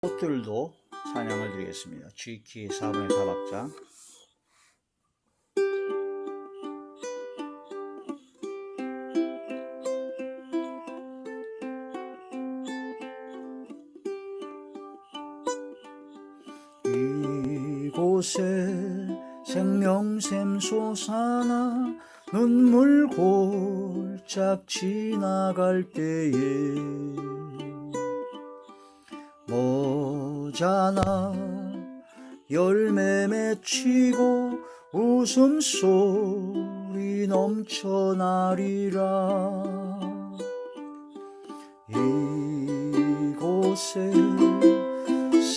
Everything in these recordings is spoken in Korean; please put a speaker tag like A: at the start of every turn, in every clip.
A: 꽃들도 찬양을 드리겠습니다. G키 4분의 4박자. 이곳에 생명샘 솟아나 눈물 골짝 지나갈 때에 모자나 열매 맺히고 웃음소리 넘쳐나리라. 이곳에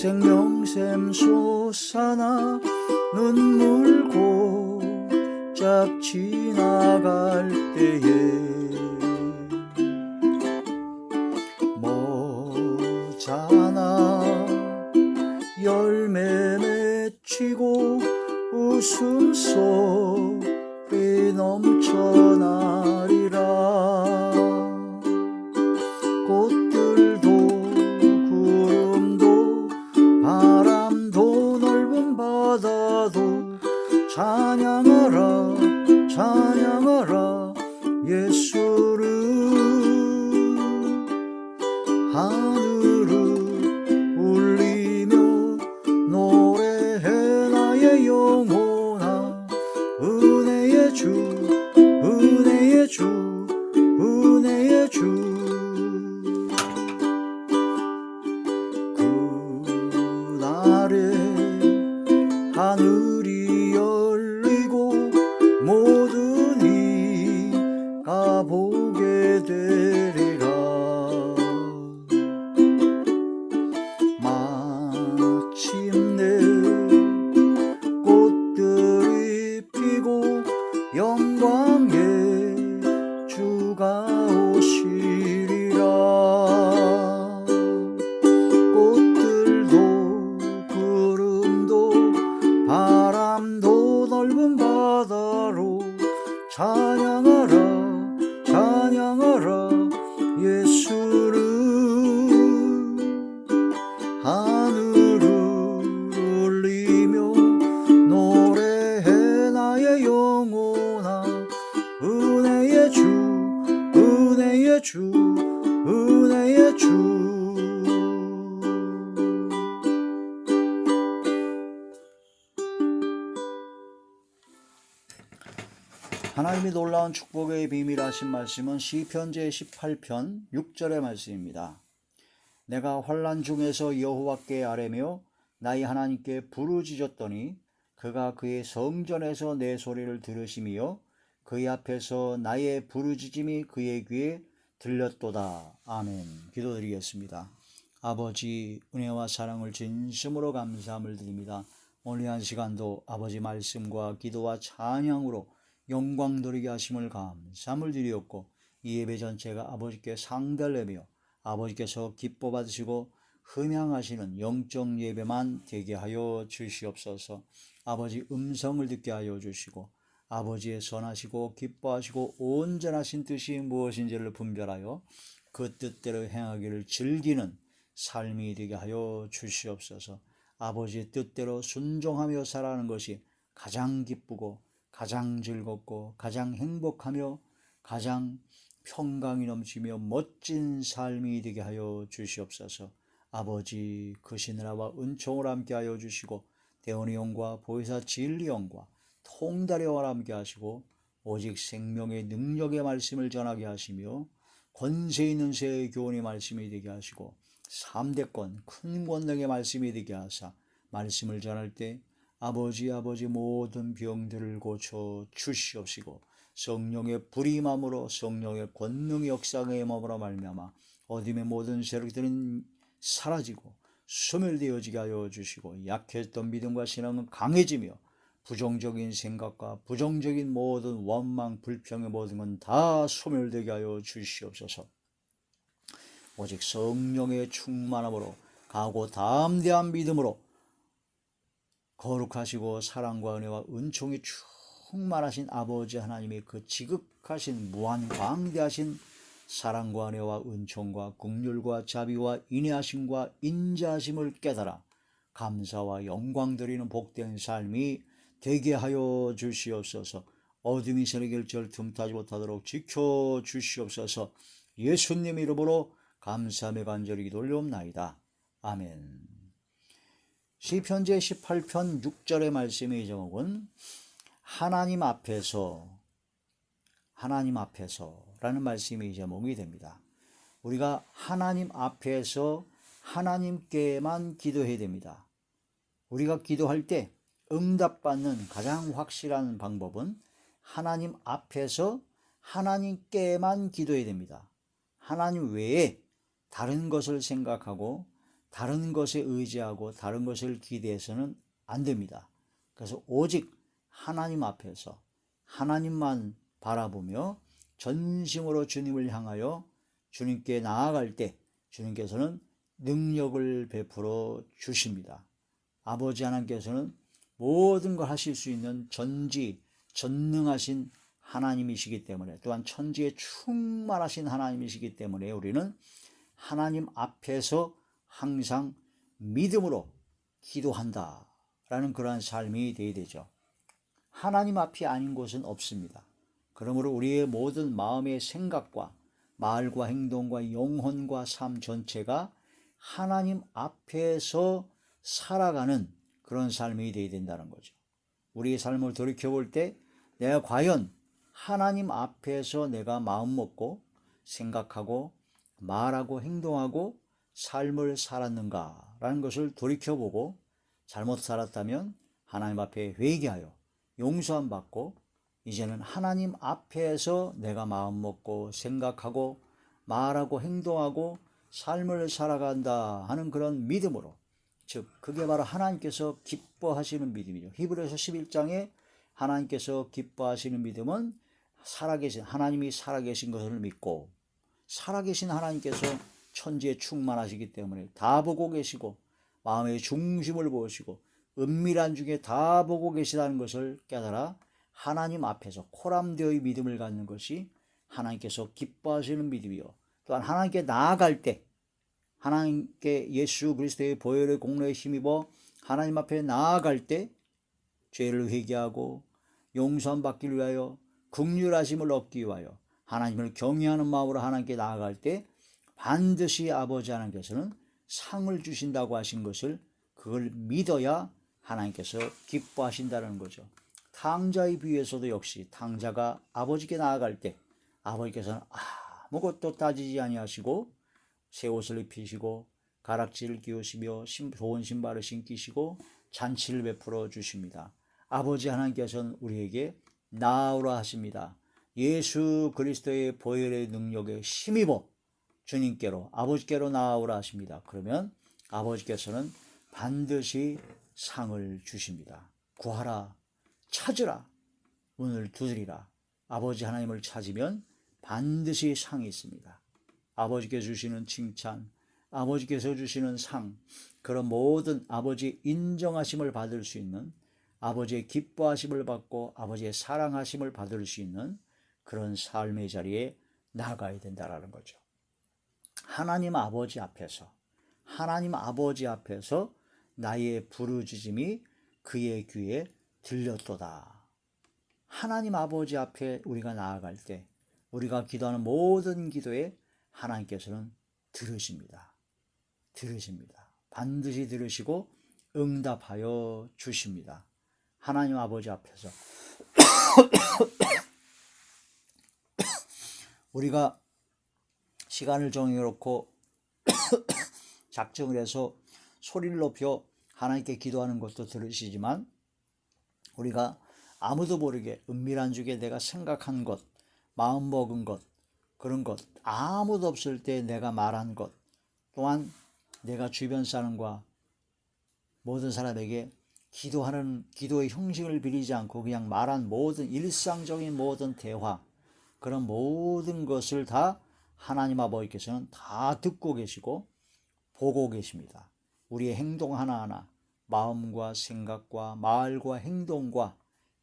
A: 생명샘 솟아나 눈물 골짝 지나갈 때에 모자나 열매 맺히고 웃음소리 넘쳐나리라. 꽃들도 구름도 바람도 넓은 바다도 찬양하라 찬양하라 예수를. 하늘을 울리며 노래해 나의 영혼아. 은혜의 주 은혜의 주 은혜의 주. 그날에 하늘이 열리고 모든 이가 보게 되리라. 마침내 꽃들이 피고 영광의 주가 오시리라. 꽃들도 구름도 바람도 넓은 바다로 찬양하라 찬양하라 예수를. 하늘을 울리며 노래해 나의 영혼아. 은혜의 주 은혜의 주 은혜의 주. 하나님이 놀라운 축복의 비밀하신 말씀은 시편 제18편 6절의 말씀입니다. 내가 환난 중에서 여호와께 아뢰며 나의 하나님께 부르짖었더니 그가 그의 성전에서 내 소리를 들으시며 그의 앞에서 나의 부르짖음이 그의 귀에 들렸도다. 아멘. 기도드리겠습니다. 아버지, 은혜와 사랑을 진심으로 감사함을 드립니다. 오늘 한 시간도 아버지 말씀과 기도와 찬양으로 영광 돌리게 하심을 감사함을 드리었고, 이 예배 전체가 아버지께 상달되며 아버지께서 기뻐 받으시고 흠양하시는 영적 예배만 되게 하여 주시옵소서. 아버지 음성을 듣게 하여 주시고 아버지의 선하시고 기뻐하시고 온전하신 뜻이 무엇인지를 분별하여 그 뜻대로 행하기를 즐기는 삶이 되게 하여 주시옵소서. 아버지의 뜻대로 순종하며 살아가는 것이 가장 기쁘고 가장 즐겁고 가장 행복하며 가장 평강이 넘치며 멋진 삶이 되게 하여 주시옵소서. 아버지, 크시느라와 은총을 함께 하여 주시고 대원의 영과 보혜사 진리 영과 통달의와 함께 하시고 오직 생명의 능력의 말씀을 전하게 하시며 권세 있는 새 교훈의 말씀이 되게 하시고 3대권 큰 권능의 말씀이 되게 하사 말씀을 전할 때 아버지 모든 병들을 고쳐 주시옵시고 성령의 불이 임함으로 성령의 권능의 역사가 임함으로 말미암아 어둠의 모든 세력들은 사라지고 소멸되어지게 하여 주시고 약했던 믿음과 신앙은 강해지며 부정적인 생각과 부정적인 모든 원망 불평의 모든 건 다 소멸되게 하여 주시옵소서. 오직 성령의 충만함으로 강하고 담대한 믿음으로 거룩하시고 사랑과 은혜와 은총이 충만하신 아버지 하나님의 그 지극하신 무한 광대하신 사랑과 은혜와 은총과 긍휼과 자비와 인내하심과 인자하심을 깨달아 감사와 영광 드리는 복된 삶이 되게 하여 주시옵소서. 어둠이 세력일절 틈타지 못하도록 지켜 주시옵소서. 예수님 이름으로 감사하며 간절히 기도 올려옵나이다. 아멘. 시편 제18편 6절의 말씀의 제목은 하나님 앞에서 라는 말씀이 제목이 됩니다. 우리가 하나님 앞에서 하나님께만 기도해야 됩니다. 우리가 기도할 때 응답받는 가장 확실한 방법은 하나님 앞에서 하나님께만 기도해야 됩니다. 하나님 외에 다른 것을 생각하고 다른 것에 의지하고 다른 것을 기대해서는 안 됩니다. 그래서 오직 하나님 앞에서 하나님만 바라보며 전심으로 주님을 향하여 주님께 나아갈 때 주님께서는 능력을 베풀어 주십니다. 아버지 하나님께서는 모든 걸 하실 수 있는 전능하신 하나님이시기 때문에, 또한 천지에 충만하신 하나님이시기 때문에 우리는 하나님 앞에서 항상 믿음으로 기도한다라는 그러한 삶이 되어야 되죠. 하나님 앞이 아닌 곳은 없습니다. 그러므로 우리의 모든 마음의 생각과 말과 행동과 영혼과 삶 전체가 하나님 앞에서 살아가는 그런 삶이 되어야 된다는 거죠. 우리의 삶을 돌이켜볼 때 내가 과연 하나님 앞에서 내가 마음 먹고 생각하고 말하고 행동하고 삶을 살았는가라는 것을 돌이켜보고 잘못 살았다면 하나님 앞에 회개하여 용서함 받고 이제는 하나님 앞에서 내가 마음 먹고 생각하고 말하고 행동하고 삶을 살아간다 하는 그런 믿음으로, 즉 그게 바로 하나님께서 기뻐하시는 믿음이죠. 히브리서 11장에 하나님께서 기뻐하시는 믿음은 하나님이 살아계신 것을 믿고, 살아계신 하나님께서 천지에 충만하시기 때문에 다 보고 계시고 마음의 중심을 보시고 은밀한 중에 다 보고 계시다는 것을 깨달아 하나님 앞에서 코람되어의 믿음을 갖는 것이 하나님께서 기뻐하시는 믿음이요, 또한 하나님께 나아갈 때 하나님께 예수 그리스도의 보혈의 공로에 힘입어 하나님 앞에 나아갈 때 죄를 회개하고 용서함 받기 위하여 긍휼하심을 얻기 위하여 하나님을 경외하는 마음으로 하나님께 나아갈 때 반드시 아버지 하나님께서는 상을 주신다고 하신 것을, 그걸 믿어야 하나님께서 기뻐하신다는 거죠. 탕자의 비유에서도 역시 탕자가 아버지께 나아갈 때 아버지께서는 아무것도 따지지 아니하시고 새 옷을 입히시고 가락지를 끼우시며 좋은 신발을 신기시고 잔치를 베풀어 주십니다. 아버지 하나님께서는 우리에게 나아오라 하십니다. 예수 그리스도의 보혈의 능력에 힘입어 주님께로, 아버지께로 나아오라 하십니다. 그러면 아버지께서는 반드시 상을 주십니다. 구하라, 찾으라, 문을 두드리라. 아버지 하나님을 찾으면 반드시 상이 있습니다. 아버지께서 주시는 칭찬, 아버지께서 주시는 상, 그런 모든 아버지의 인정하심을 받을 수 있는, 아버지의 기뻐하심을 받고 아버지의 사랑하심을 받을 수 있는 그런 삶의 자리에 나가야 된다는 거죠. 하나님 아버지 앞에서 나의 부르짖음이 그의 귀에 들렸도다. 하나님 아버지 앞에 우리가 나아갈 때 우리가 기도하는 모든 기도에 하나님께서는 들으십니다. 반드시 들으시고 응답하여 주십니다. 하나님 아버지 앞에서 우리가 시간을 정해놓고 작정을 해서 소리를 높여 하나님께 기도하는 것도 들으시지만, 우리가 아무도 모르게 은밀한 중에 내가 생각한 것, 마음 먹은 것, 그런 것 아무도 없을 때 내가 말한 것, 또한 내가 주변 사람과 모든 사람에게 기도의 형식을 비리지 않고 그냥 말한 모든 일상적인 모든 대화, 그런 모든 것을 다 하나님 아버지께서는 다 듣고 계시고 보고 계십니다. 우리의 행동 하나하나, 마음과 생각과 말과 행동과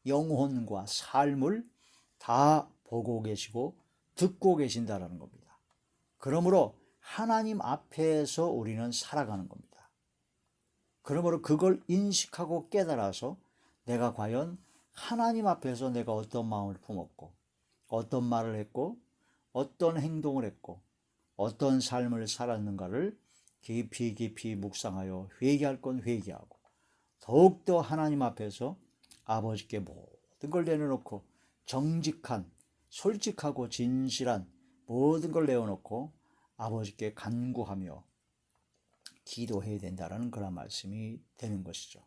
A: 영혼과 삶을 다 보고 계시고 듣고 계신다는 겁니다. 그러므로 하나님 앞에서 우리는 살아가는 겁니다. 그러므로 그걸 인식하고 깨달아서 내가 과연 하나님 앞에서 내가 어떤 마음을 품었고 어떤 말을 했고 어떤 행동을 했고 어떤 삶을 살았는가를 깊이 묵상하여 회개할 건 회개하고 더욱더 하나님 앞에서 아버지께 모든 걸 내려놓고 정직한, 솔직하고 진실한 모든 걸 내어놓고 아버지께 간구하며 기도해야 된다는 그런 말씀이 되는 것이죠.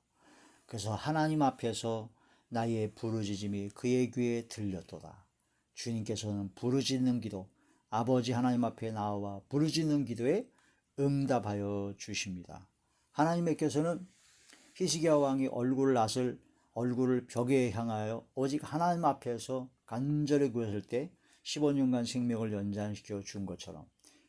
A: 그래서 하나님 앞에서 나의 부르짖음이 그의 귀에 들렸도다. 주님께서는 부르짖는 기도, 아버지 하나님 앞에 나와 부르짖는 기도에 응답하여 주십니다. 하나님께서는 히스기야 왕이 얼굴을 벽에 향하여 오직 하나님 앞에서 간절히 구했을 때 15년간 생명을 연장시켜 준 것처럼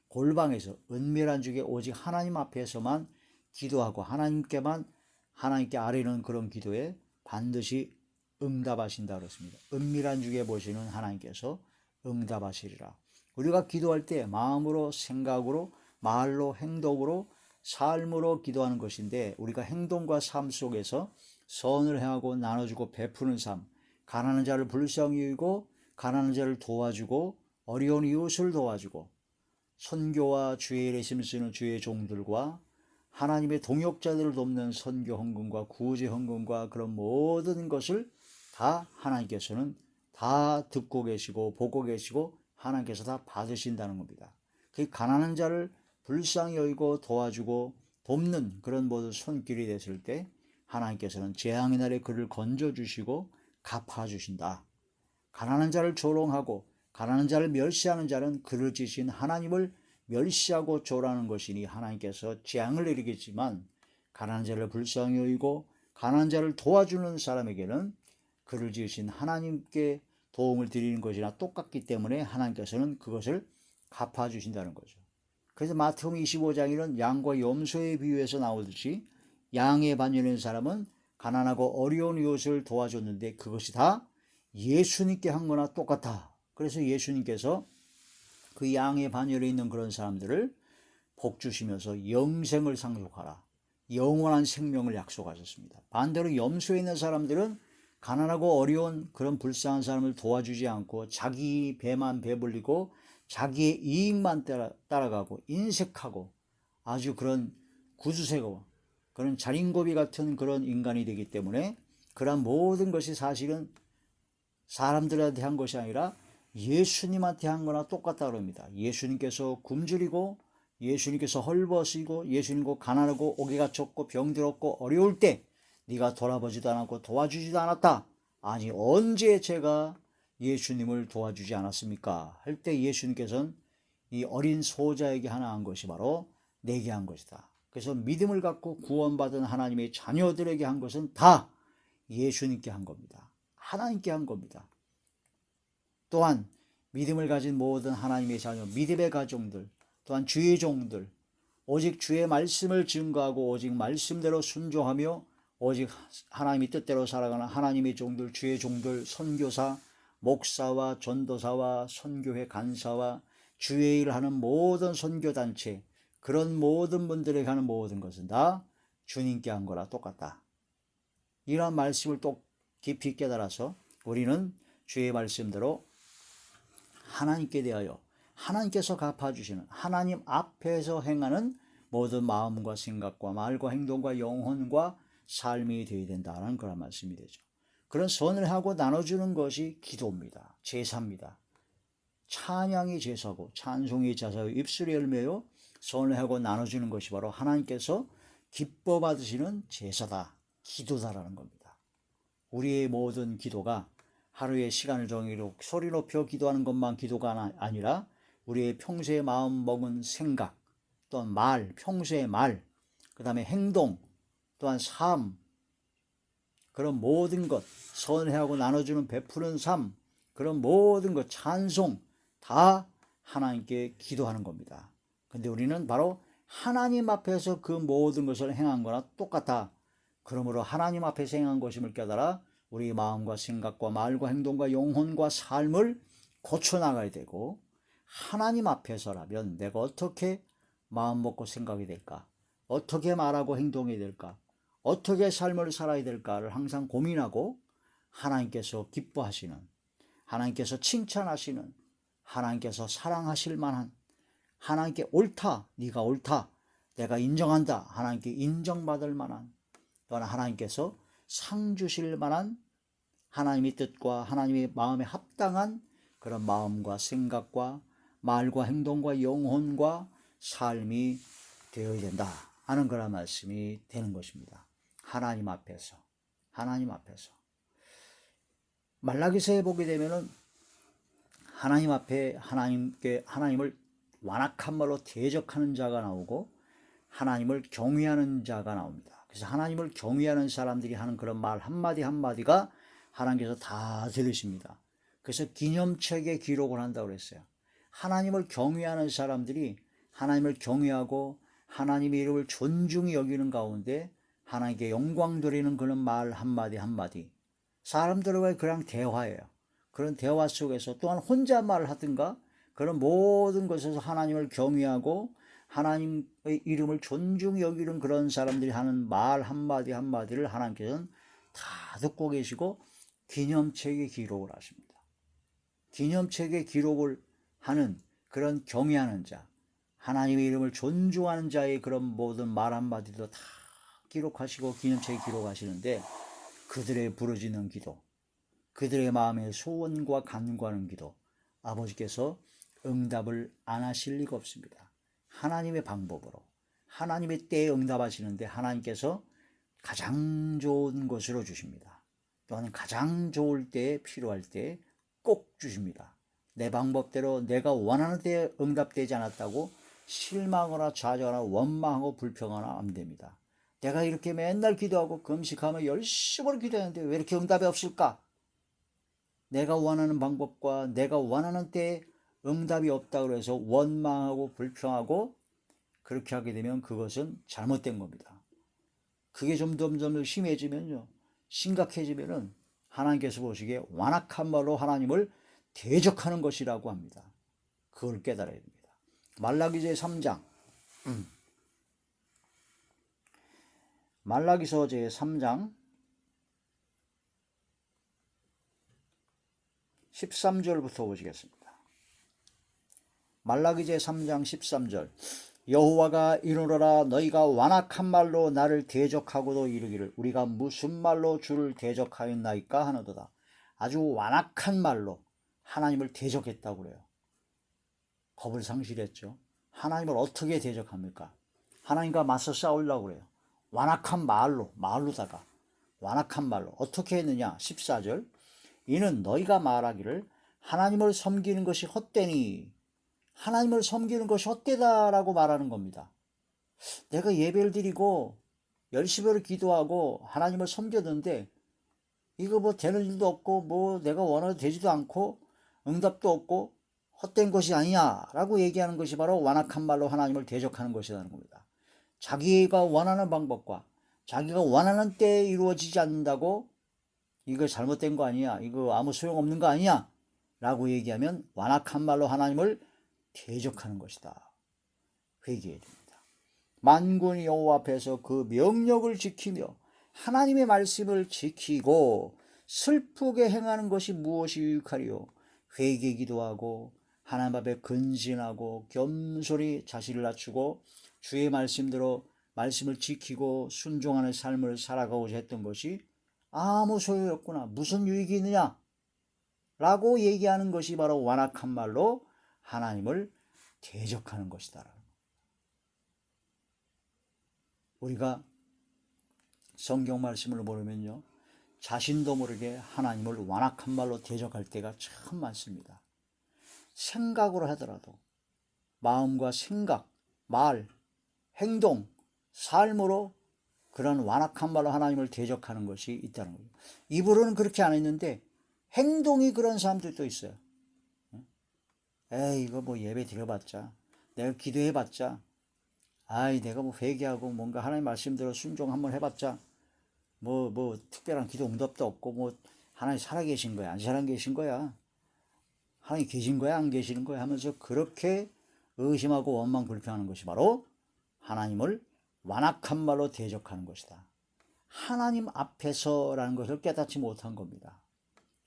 A: 골방에서 은밀한 중에 오직 하나님 앞에서만 기도하고 하나님께 아뢰는 그런 기도에 반드시 응답하신다 그렇습니다. 은밀한 중에 보시는 하나님께서 응답하시리라. 우리가 기도할 때 마음으로, 생각으로, 말로, 행동으로, 삶으로 기도하는 것인데 우리가 행동과 삶 속에서 선을 행하고 나눠주고 베푸는 삶, 가난한 자를 불쌍히 여기고 가난한 자를 도와주고 어려운 이웃을 도와주고 선교와 주의 일에 힘쓰는 주의 종들과 하나님의 동역자들을 돕는 선교 헌금과 구제 헌금과 그런 모든 것을 다 하나님께서는 다 듣고 계시고 보고 계시고 하나님께서 다 받으신다는 겁니다. 그 가난한 자를 불쌍히 여기고 도와주고 돕는 그런 모든 손길이 됐을 때 하나님께서는 재앙의 날에 그를 건져주시고 갚아주신다. 가난한 자를 조롱하고 가난한 자를 멸시하는 자는 그를 지신 하나님을 멸시하고 조롱하는 것이니 하나님께서 재앙을 내리겠지만 가난한 자를 불쌍히 여기고 가난한 자를 도와주는 사람에게는 그를 지으신 하나님께 도움을 드리는 것이나 똑같기 때문에 하나님께서는 그것을 갚아주신다는 거죠. 그래서 마태복음 25장에는 양과 염소에 비유해서 나오듯이 양의 반열인 사람은 가난하고 어려운 이웃을 도와줬는데 그것이 다 예수님께 한 거나 똑같아. 그래서 예수님께서 그 양의 반열에 있는 그런 사람들을 복 주시면서 영생을 상속하라. 영원한 생명을 약속하셨습니다. 반대로 염소에 있는 사람들은 가난하고 어려운 그런 불쌍한 사람을 도와주지 않고 자기 배만 배불리고 자기의 이익만 따라가고 인색하고 아주 그런 구두쇠고 그런 자린고비 같은 그런 인간이 되기 때문에 그런 모든 것이 사실은 사람들한테 한 것이 아니라 예수님한테 한 거나 똑같다고 합니다. 예수님께서 굶주리고 예수님께서 헐벗이고 예수님과 가난하고 옥에 갇혔고 병들었고 어려울 때 네가 돌아보지도 않았고 도와주지도 않았다. 아니 언제 제가 예수님을 도와주지 않았습니까? 할 때 예수님께서는 이 어린 소자에게 하나 한 것이 바로 내게 한 것이다. 그래서 믿음을 갖고 구원받은 하나님의 자녀들에게 한 것은 다 예수님께 한 겁니다. 하나님께 한 겁니다. 또한 믿음을 가진 모든 하나님의 자녀, 믿음의 가정들, 또한 주의 종들, 오직 주의 말씀을 증거하고 오직 말씀대로 순종하며 오직 하나님의 뜻대로 살아가는 하나님의 종들, 주의 종들, 선교사, 목사와 전도사와 선교회 간사와 주의 일을 하는 모든 선교단체, 그런 모든 분들에게 하는 모든 것은 다 주님께 한 거라 똑같다. 이러한 말씀을 또 깊이 깨달아서 우리는 주의 말씀대로 하나님께 대하여 하나님께서 갚아주시는 하나님 앞에서 행하는 모든 마음과 생각과 말과 행동과 영혼과 삶이 되어야 된다는 그런 말씀이 되죠. 그런 선을 하고 나눠주는 것이 기도입니다. 제사입니다. 찬양이 제사고 찬송이 제사요 입술의 열매요 선을 하고 나눠주는 것이 바로 하나님께서 기뻐 받으시는 제사다. 기도다라는 겁니다. 우리의 모든 기도가 하루의 시간을 정의로 소리 높여 기도하는 것만 기도가 아니라 우리의 평소에 마음 먹은 생각, 또한 말, 평소의 말, 그 다음에 행동, 또한 삶, 그런 모든 것, 선회하고 나눠주는 베푸는 삶, 그런 모든 것, 찬송 다 하나님께 기도하는 겁니다. 근데 우리는 바로 하나님 앞에서 그 모든 것을 행한 거나 똑같아. 그러므로 하나님 앞에서 행한 것임을 깨달아 우리 마음과 생각과 말과 행동과 영혼과 삶을 고쳐나가야 되고 하나님 앞에서라면 내가 어떻게 마음 먹고 생각이 될까? 어떻게 말하고 행동해야 될까? 어떻게 삶을 살아야 될까를 항상 고민하고 하나님께서 기뻐하시는, 하나님께서 칭찬하시는, 하나님께서 사랑하실 만한, 하나님께 옳다, 네가 옳다, 내가 인정한다, 하나님께 인정받을 만한, 또는 하나님께서 상 주실 만한 하나님의 뜻과 하나님의 마음에 합당한 그런 마음과 생각과 말과 행동과 영혼과 삶이 되어야 된다 하는 그런 말씀이 되는 것입니다. 하나님 앞에서, 하나님 앞에서. 말라기서에 보게 되면은 하나님 앞에 하나님을 완악한 말로 대적하는 자가 나오고 하나님을 경외하는 자가 나옵니다. 그래서 하나님을 경외하는 사람들이 하는 그런 말 한마디 한마디가 하나님께서 다 들으십니다. 그래서 기념책에 기록을 한다고 그랬어요. 하나님을 경외하는 사람들이 하나님을 경외하고 하나님의 이름을 존중히 여기는 가운데 하나님께 영광 드리는 그런 말 한마디 한마디, 사람들과의 그냥 대화예요. 그런 대화 속에서 또한 혼잣말을 하든가 그런 모든 것에서 하나님을 경외하고 하나님의 이름을 존중히 여기는 그런 사람들이 하는 말 한마디 한마디를 하나님께서는 다 듣고 계시고 기념책에 기록을 하십니다. 기념책에 기록을 하는 그런 경외하는 자, 하나님의 이름을 존중하는 자의 그런 모든 말 한마디도 다 기록하시고 기념책에 기록하시는데 그들의 부르짖는 기도, 그들의 마음의 소원과 간구하는 기도, 아버지께서 응답을 안 하실 리가 없습니다. 하나님의 방법으로, 하나님의 때에 응답하시는데 하나님께서 가장 좋은 것으로 주십니다. 또한 가장 좋을 때에 필요할 때에 꼭 주십니다. 내 방법대로 내가 원하는 때에 응답되지 않았다고 실망하거나 좌절하거나 원망하고 불평하거나 안 됩니다. 내가 이렇게 맨날 기도하고 금식하며 열심히 기도하는데 왜 이렇게 응답이 없을까? 내가 원하는 방법과 내가 원하는 때에 응답이 없다고 해서 원망하고 불평하고 그렇게 하게 되면 그것은 잘못된 겁니다. 그게 점점 심해지면요, 심각해지면은 하나님께서 보시기에 완악한 말로 하나님을 대적하는 것이라고 합니다. 그걸 깨달아야 됩니다. 말라기서 3장 말라기서 제 3장 13절부터 보시겠습니다. 말라기 제 3장 13절 여호와가 이르노라 너희가 완악한 말로 나를 대적하고도 이르기를 우리가 무슨 말로 주를 대적하였나이까 하노도다. 아주 완악한 말로 하나님을 대적했다고 그래요. 겁을 상실했죠. 하나님을 어떻게 대적합니까? 하나님과 맞서 싸우려고 그래요. 완악한 말로다가 완악한 말로 어떻게 했느냐. 14절 이는 너희가 말하기를 하나님을 섬기는 것이 헛되니 하나님을 섬기는 것이 헛되다라고 말하는 겁니다. 내가 예배를 드리고 열심히 기도하고 하나님을 섬겼는데 이거 뭐 되는 일도 없고 뭐 내가 원하도 되지도 않고 응답도 없고 헛된 것이 아니냐라고 얘기하는 것이 바로 완악한 말로 하나님을 대적하는 것이라는 겁니다. 자기가 원하는 방법과 자기가 원하는 때에 이루어지지 않는다고 이거 잘못된 거 아니야, 이거 아무 소용없는 거 아니야 라고 얘기하면 완악한 말로 하나님을 대적하는 것이다. 회개해야 됩니다. 만군의 여호와 앞에서 그 명령을 지키며 하나님의 말씀을 지키고 슬프게 행하는 것이 무엇이 유익하리요. 회개 기도하고 하나님 앞에 근신하고 겸손히 자신을 낮추고 주의 말씀대로 말씀을 지키고 순종하는 삶을 살아가고자 했던 것이 아무 소용이 없구나, 무슨 유익이 있느냐 라고 얘기하는 것이 바로 완악한 말로 하나님을 대적하는 것이다. 우리가 성경 말씀을 모르면요, 자신도 모르게 하나님을 완악한 말로 대적할 때가 참 많습니다. 생각으로 하더라도 마음과 생각, 말, 행동, 삶으로 그런 완악한 말로 하나님을 대적하는 것이 있다는 거예요. 입으로는 그렇게 안 했는데 행동이 그런 사람들도 있어요. 에이 이거 뭐 예배 드려봤자, 내가 기도해봤자, 아이 내가 뭐 회개하고 뭔가 하나님 말씀대로 순종 한번 해봤자 뭐 특별한 기도 응답도 없고 뭐 하나님 살아계신 거야 안 살아계신 거야. 하나님 계신 거야 안 계시는 거야 하면서 그렇게 의심하고 원망 불평하는 것이 바로 하나님을 완악한 말로 대적하는 것이다. 하나님 앞에서라는 것을 깨닫지 못한 겁니다.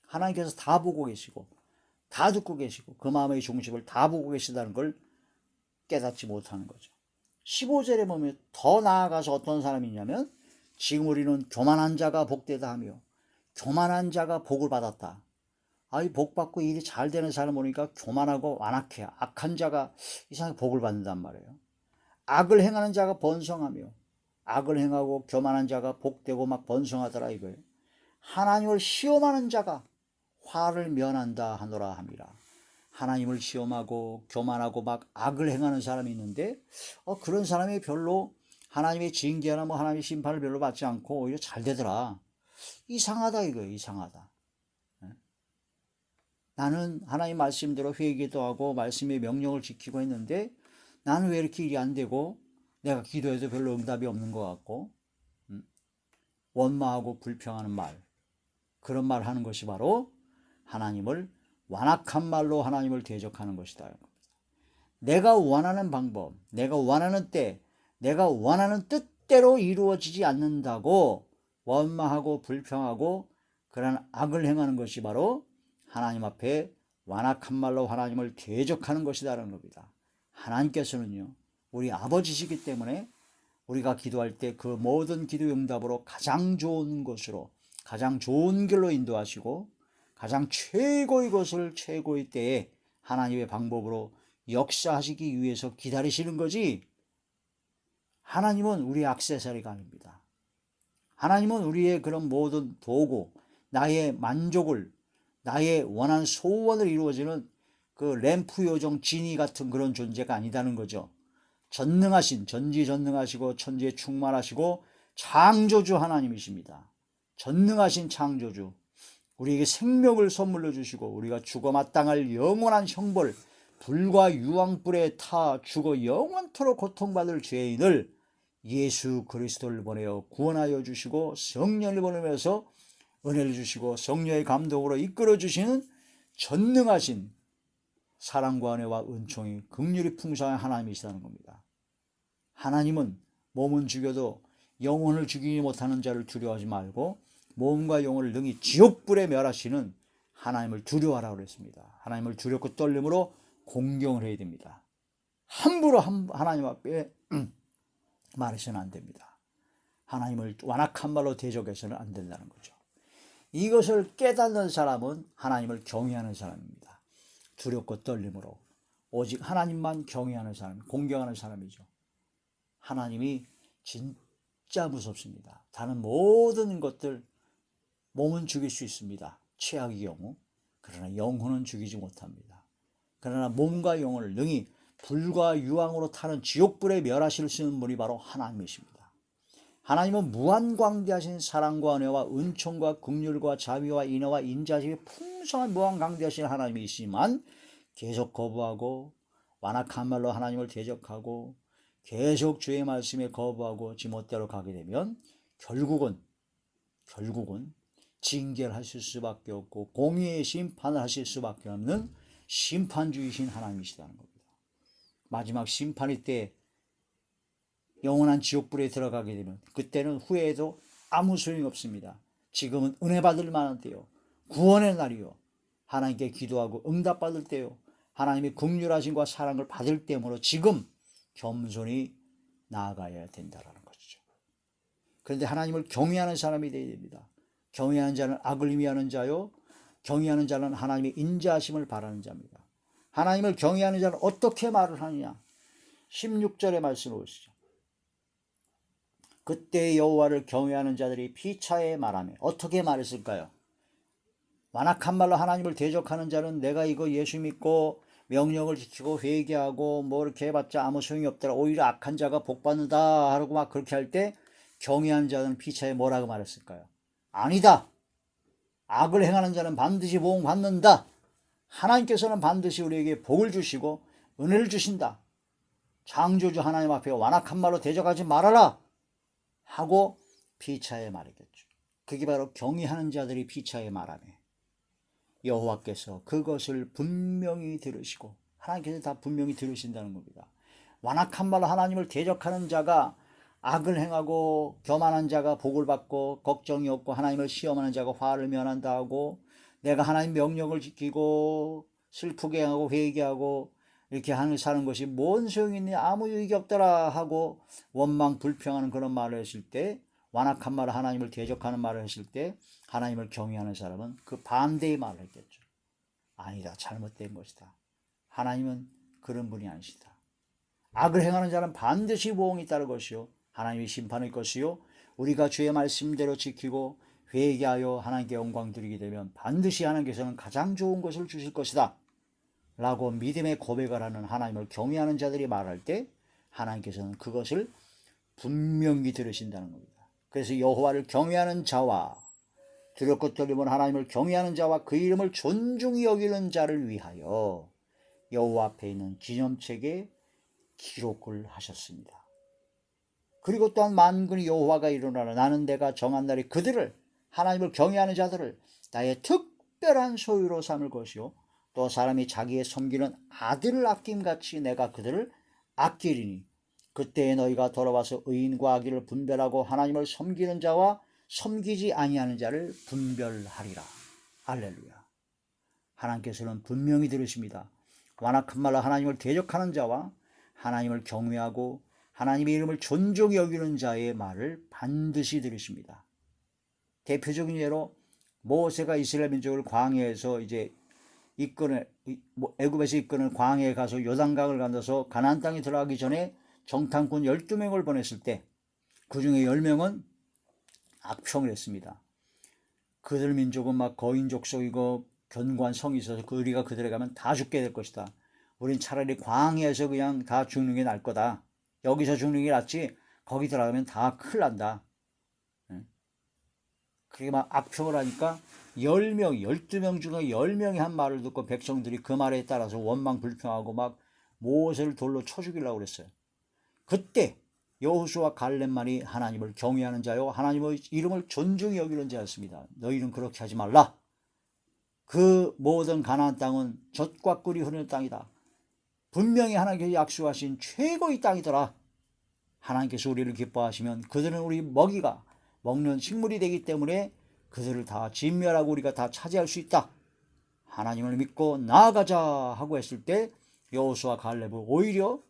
A: 하나님께서 다 보고 계시고 다 듣고 계시고 그 마음의 중심을 다 보고 계시다는 걸 깨닫지 못하는 거죠. 15절에 보면 더 나아가서 어떤 사람이 있냐면 지금 우리는 교만한 자가 복되다 하며 교만한 자가 복을 받았다. 아이 복 받고 일이 잘 되는 사람 보니까 교만하고 완악해. 악한 자가 이상하게 복을 받는단 말이에요. 악을 행하는 자가 번성하며 악을 행하고 교만한 자가 복되고 막 번성하더라 이거예요. 하나님을 시험하는 자가 화를 면한다 하노라 함이라. 하나님을 시험하고 교만하고 막 악을 행하는 사람이 있는데 그런 사람이 별로 하나님의 징계나 뭐 하나님의 심판을 별로 받지 않고 오히려 잘 되더라. 이상하다 이거예요. 이상하다. 나는 하나님 말씀대로 회개도 하고 말씀의 명령을 지키고 했는데 나는 왜 이렇게 일이 안 되고 내가 기도해도 별로 응답이 없는 것 같고 원망하고 불평하는 말, 그런 말 하는 것이 바로 하나님을 완악한 말로 하나님을 대적하는 것이다. 내가 원하는 방법, 내가 원하는 때, 내가 원하는 뜻대로 이루어지지 않는다고 원망하고 불평하고 그런 악을 행하는 것이 바로 하나님 앞에 완악한 말로 하나님을 대적하는 것이다라는 겁니다. 하나님께서는요, 우리 아버지시기 때문에 우리가 기도할 때 그 모든 기도 응답으로 가장 좋은 것으로, 가장 좋은 길로 인도하시고 가장 최고의 것을 최고의 때에 하나님의 방법으로 역사하시기 위해서 기다리시는 거지, 하나님은 우리의 액세서리가 아닙니다. 하나님은 우리의 그런 모든 도구, 나의 만족을, 나의 원한 소원을 이루어지는 그 램프 요정 지니 같은 그런 존재가 아니다는 거죠. 전능하신, 전지전능하시고 천지에 충만하시고 창조주 하나님이십니다. 전능하신 창조주, 우리에게 생명을 선물로 주시고 우리가 죽어 마땅할 영원한 형벌, 불과 유황불에 타 죽어 영원토록 고통받을 죄인을 예수 그리스도를 보내어 구원하여 주시고 성령을 보내면서 은혜를 주시고 성령의 감동으로 이끌어 주시는 전능하신 사랑과 은혜와 은총이 긍휼이 풍성한 하나님이시다는 겁니다. 하나님은 몸은 죽여도 영혼을 죽이지 못하는 자를 두려워하지 말고 몸과 영혼을 능히 지옥불에 멸하시는 하나님을 두려워하라고 그랬습니다. 하나님을 두렵고 떨림으로 공경을 해야 됩니다. 함부로 하나님 앞에 말해서는 안 됩니다. 하나님을 완악한 말로 대적해서는 안 된다는 거죠. 이것을 깨닫는 사람은 하나님을 경외하는 사람입니다. 두렵고 떨림으로 오직 하나님만 경외하는 사람, 공경하는 사람이죠. 하나님이 진짜 무섭습니다. 다른 모든 것들, 몸은 죽일 수 있습니다. 최악의 경우. 그러나 영혼은 죽이지 못합니다. 그러나 몸과 영혼을 능히 불과 유황으로 타는 지옥불에 멸하실 수 있는 분이 바로 하나님이십니다. 하나님은 무한광대하신 사랑과 은혜와 은총과 긍휼과 자비와 인애와 인자심이 풍성한 무한광대하신 하나님이시지만 계속 거부하고 완악한 말로 하나님을 대적하고 계속 주의 말씀에 거부하고 지멋대로 가게 되면 결국은 징계를 하실 수밖에 없고 공의의 심판을 하실 수밖에 없는 심판주이신 하나님이시다는 겁니다. 마지막 심판의 때 영원한 지옥불에 들어가게 되면 그때는 후회해도 아무 소용이 없습니다. 지금은 은혜 받을 만한 때요, 구원의 날이요, 하나님께 기도하고 응답받을 때요, 하나님의 긍휼하심과 사랑을 받을 때므로 지금 겸손히 나아가야 된다는 것이죠. 그런데 하나님을 경외하는 사람이 되어야 됩니다. 경외하는 자는 악을 미하는 자요, 경외하는 자는 하나님의 인자하심을 바라는 자입니다. 하나님을 경외하는 자는 어떻게 말을 하느냐, 16절의 말씀을 보시죠. 그때 여호와를 경외하는 자들이 피차에 말하며, 어떻게 말했을까요? 완악한 말로 하나님을 대적하는 자는 내가 이거 예수 믿고 명령을 지키고 회개하고 뭐 이렇게 해봤자 아무 소용이 없더라, 오히려 악한 자가 복받는다 하고 막 그렇게 할 때 경외하는 자는 피차에 뭐라고 말했을까요? 아니다, 악을 행하는 자는 반드시 복 받는다, 하나님께서는 반드시 우리에게 복을 주시고 은혜를 주신다, 창조주 하나님 앞에 완악한 말로 대적하지 말아라 하고 피차에 말했겠죠. 그게 바로 경외하는 자들이 피차에 말하며, 여호와께서 그것을 분명히 들으시고, 하나님께서 다 분명히 들으신다는 겁니다. 완악한 말로 하나님을 대적하는 자가, 악을 행하고 교만한 자가 복을 받고, 걱정이 없고 하나님을 시험하는 자가 화를 면한다 하고, 내가 하나님 명령을 지키고 슬프게 하고 회개하고 이렇게 사는 것이 뭔 소용이 있니, 아무 유익이 없더라 하고 원망 불평하는 그런 말을 했을 때, 완악한 말을, 하나님을 대적하는 말을 했을 때, 하나님을 경외하는 사람은 그 반대의 말을 했겠죠. 아니다, 잘못된 것이다, 하나님은 그런 분이 아니시다. 악을 행하는 자는 반드시 보응이 따를 것이요 하나님의 심판일 것이요, 우리가 주의 말씀대로 지키고 회개하여 하나님께 영광 드리게 되면 반드시 하나님께서는 가장 좋은 것을 주실 것이다 라고 믿음의 고백을 하는, 하나님을 경외하는 자들이 말할 때 하나님께서는 그것을 분명히 들으신다는 겁니다. 그래서 여호와를 경외하는 자와, 두렵고 떨림은 하나님을 경외하는 자와 그 이름을 존중히 여기는 자를 위하여 여호와 앞에 있는 기념책에 기록을 하셨습니다. 그리고 또한 만군의 여호와가 이르노라, 나는 내가 정한 날에 그들을, 하나님을 경외하는 자들을 나의 특별한 소유로 삼을 것이요, 또 사람이 자기의 섬기는 아들을 아낌같이 내가 그들을 아끼리니, 그때에 너희가 돌아와서 의인과 악인을 분별하고 하나님을 섬기는 자와 섬기지 아니하는 자를 분별하리라. 할렐루야. 하나님께서는 분명히 들으십니다. 완악한 말로 하나님을 대적하는 자와 하나님을 경외하고 하나님의 이름을 존중히 여기는 자의 말을 반드시 들으십니다. 대표적인 예로 모세가 이스라엘 민족을 광야에서 이제 애굽에서 이끄는 광야에 가서 요단강을 건너서 가나안 땅에 들어가기 전에 정탐꾼 12명을 보냈을 때 그 중에 10명은 악평을 했습니다. 그들 민족은 막 거인 족속이고 견고한 성이 있어서 우리가 그들에 가면 다 죽게 될 것이다. 우린 차라리 광야에서 그냥 다 죽는 게 나을 거다. 여기서 죽는 게 낫지 거기 들어가면 다 큰일 난다. 그렇게 막 악평을 하니까 10명, 12명 중에 10명이 한 말을 듣고 백성들이 그 말에 따라서 원망 불평하고 막 모세를 돌로 쳐 죽이려고 그랬어요. 그때 여호수아 갈렙만이 하나님을 경외하는 자요 하나님의 이름을 존중히 여기는 자였습니다. 너희는 그렇게 하지 말라. 그 모든 가나안 땅은 젖과 꿀이 흐르는 땅이다. 분명히 하나님께서 약속하신 최고의 땅이더라. 하나님께서 우리를 기뻐하시면 그들은 우리 먹는 식물이 되기 때문에 그들을 다 진멸하고 우리가 다 차지할 수 있다. 하나님을 믿고 나아가자 하고 했을 때 여호수아 갈렙은 오히려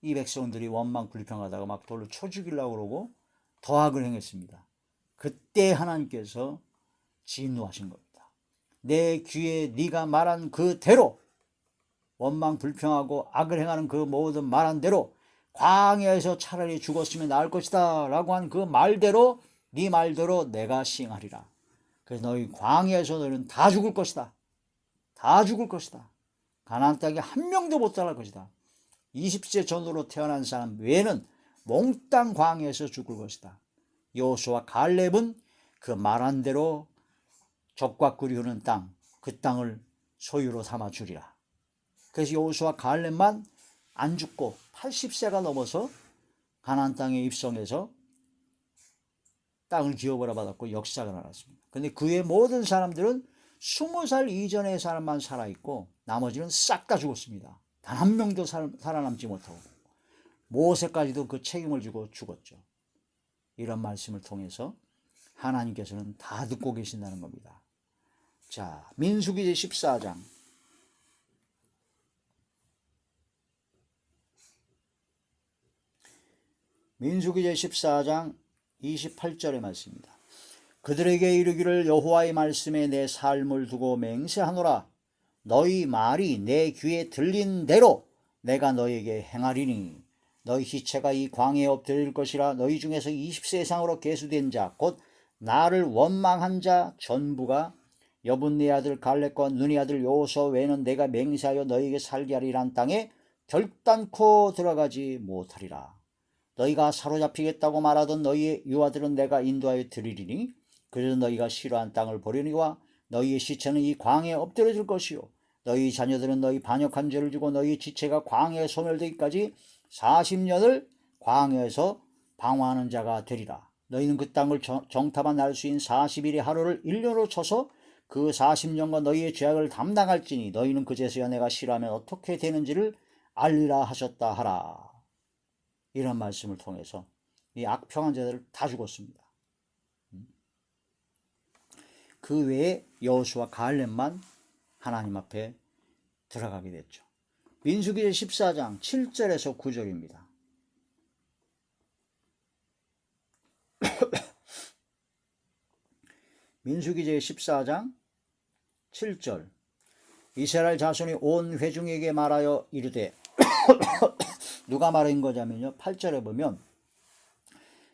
A: 이 백성들이 원망 불평하다가 막 돌로 쳐 죽이려고 그러고 더 악을 행했습니다. 그때 하나님께서 진노하신 겁니다. 내 귀에 네가 말한 그대로, 원망 불평하고 악을 행하는 그 모든 말한 대로, 광야에서 차라리 죽었으면 나을 것이다 라고 한 그 말대로, 네 말대로 내가 시행하리라. 그래서 너희 광야에서 너희는 다 죽을 것이다. 다 죽을 것이다. 가나안 땅에 한 명도 못 들어갈 것이다. 20세 전후로 태어난 사람 외에는 몽땅 광야에서 죽을 것이다. 여호수아 갈렙은 그 말한 대로 젖과 꿀이 흐르는 땅, 그 땅을 소유로 삼아 주리라. 그래서 여호수아 갈렙만 안 죽고 80세가 넘어서 가나안 땅에 입성해서 땅을 기업으로 받았고 역사가 나왔습니다. 그런데 그의 모든 사람들은 20살 이전의 사람만 살아있고 나머지는 싹 다 죽었습니다. 단 한 명도 살아남지 못하고 모세까지도 그 책임을 지고 죽었죠. 이런 말씀을 통해서 하나님께서는 다 듣고 계신다는 겁니다. 자, 민수기 제14장. 민수기 제14장 28절의 말씀입니다. 그들에게 이르기를 여호와의 말씀에 내 삶을 두고 맹세하노라. 너희 말이 내 귀에 들린 대로 내가 너희에게 행하리니 너희 시체가 이 광야에 엎드릴 것이라. 너희 중에서 20세 이상으로 계수된 자 곧 나를 원망한 자 전부가 여분네 아들 갈렙과 눈의 아들 여호수아 외에는 내가 맹세하여 너희에게 살게 하리란 땅에 결단코 들어가지 못하리라. 너희가 사로잡히겠다고 말하던 너희의 유아들은 내가 인도하여 드리리니 그래서 너희가 싫어한 땅을 보려니와 너희의 시체는 이 광야에 엎드려질 것이요 너희 자녀들은 너희 반역한 죄를 지고 너희 지체가 광야에 소멸되기까지 40년을 광야에서 방황하는 자가 되리라. 너희는 그 땅을 정탐한 날 수인 40일의 하루를 1년으로 쳐서 그 40년간 너희의 죄악을 담당할지니 너희는 그제서야 내가 싫어하면 어떻게 되는지를 알리라 하셨다 하라. 이런 말씀을 통해서 이 악평한 자들을 다 죽었습니다. 그 외에 여호수아 갈렙만 하나님 앞에 들어가게 됐죠. 민수기 14장 7절에서 9절입니다. 민수기 14장 7절. 이스라엘 자손이 온 회중에게 말하여 이르되 누가 말한 거냐면요, 8절에 보면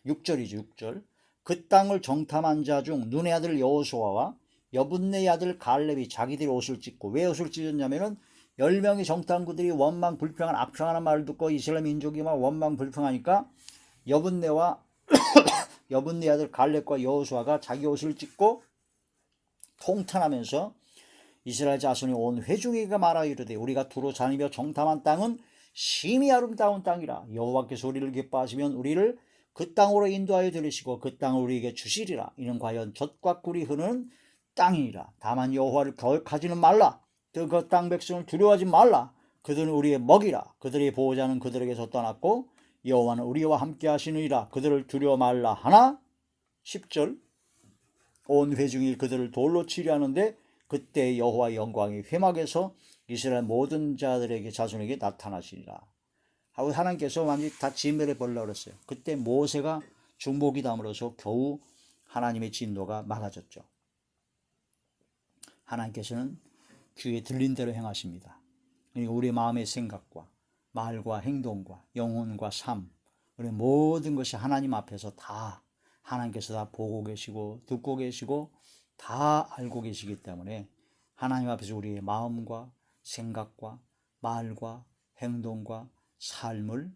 A: 6절이죠. 6절. 그 땅을 정탐한 자 중 눈의 아들 여호수아와 여분네의 아들 갈렙이 자기들이 옷을 찢고, 왜 옷을 찢었냐면은 10명의 정탐꾼들이 원망 불평한 악평하는 말을 듣고 이스라엘 민족이 막 원망 불평하니까 여분네와 여분네 아들 갈렙과 여호수아가 자기 옷을 찢고 통탄하면서 이스라엘 자손이 온 회중에게 말하여 이르되 우리가 두루 다니며 정탐한 땅은 심히 아름다운 땅이라. 여호와께서 우리를 기뻐하시면 우리를 그 땅으로 인도하여 들으시고 그 땅을 우리에게 주시리라. 이는 과연 젖과 꿀이 흐르는 땅이니라. 다만 여호와를 거역하지는 말라. 그 땅 백성을 두려워하지 말라. 그들은 우리의 먹이라. 그들의 보호자는 그들에게서 떠났고 여호와는 우리와 함께 하시느니라. 그들을 두려워 말라 하나. 10절. 온 회중이 그들을 돌로 치려 하는데 그때 여호와의 영광이 회막에서 이스라엘 모든 자들에게 자손에게 나타나시리라 하고 하나님께서 완전히 다 진멸해 버리려고 그랬어요. 그때 모세가 중보기 담으로서 겨우 하나님의 진노가 막아졌죠. 하나님께서는 귀에 들린 대로 행하십니다. 그러니까 우리 마음의 생각과 말과 행동과 영혼과 삶, 우리 모든 것이 하나님 앞에서 다 하나님께서 다 보고 계시고 듣고 계시고 다 알고 계시기 때문에 하나님 앞에서 우리의 마음과 생각과 말과 행동과 삶을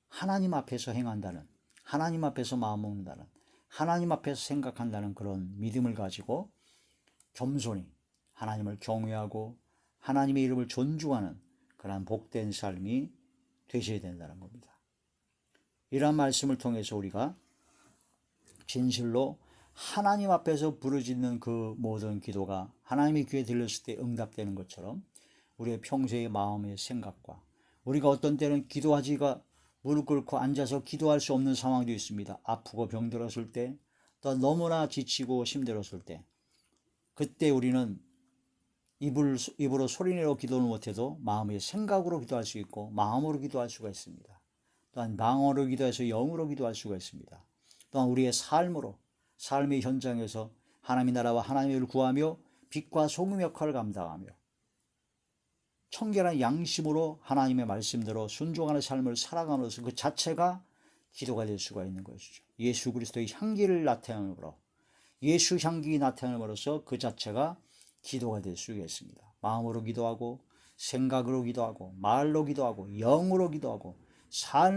A: 하나님 앞에서 행한다는, 하나님 앞에서 마음 먹는다는, 하나님 앞에서 생각한다는 그런 믿음을 가지고 겸손히 하나님을 경외하고 하나님의 이름을 존중하는 그러한 복된 삶이 되셔야 된다는 겁니다. 이러한 말씀을 통해서 우리가 진실로 하나님 앞에서 부르짖는 그 모든 기도가 하나님의 귀에 들렸을 때 응답되는 것처럼 우리의 평소의 마음의 생각과 우리가 어떤 때는 기도하지가 무릎 꿇고 앉아서 기도할 수 없는 상황도 있습니다. 아프고 병들었을 때, 또 너무나 지치고 힘들었을 때, 그때 우리는 입으로 소리내어 기도를 못해도 마음의 생각으로 기도할 수 있고 마음으로 기도할 수가 있습니다. 또한 마음으로 기도해서 영으로 기도할 수가 있습니다. 또한 우리의 삶으로, 삶의 현장에서 하나님의 나라와 하나님의 일을 구하며 빛과 소금 역할을 감당하며 청결한 양심으로 하나님의 말씀대로 순종하는 삶을 살아감으로써 그 자체가 기도가 될 수가 있는 것이죠. 예수 그리스도의 향기를 나타내므로, 예수 향기 나타냄으로써 그 자체가 기도가 될 수가 있습니다. 마음으로 기도하고 생각으로 기도하고 말로 기도하고 영으로 기도하고 삶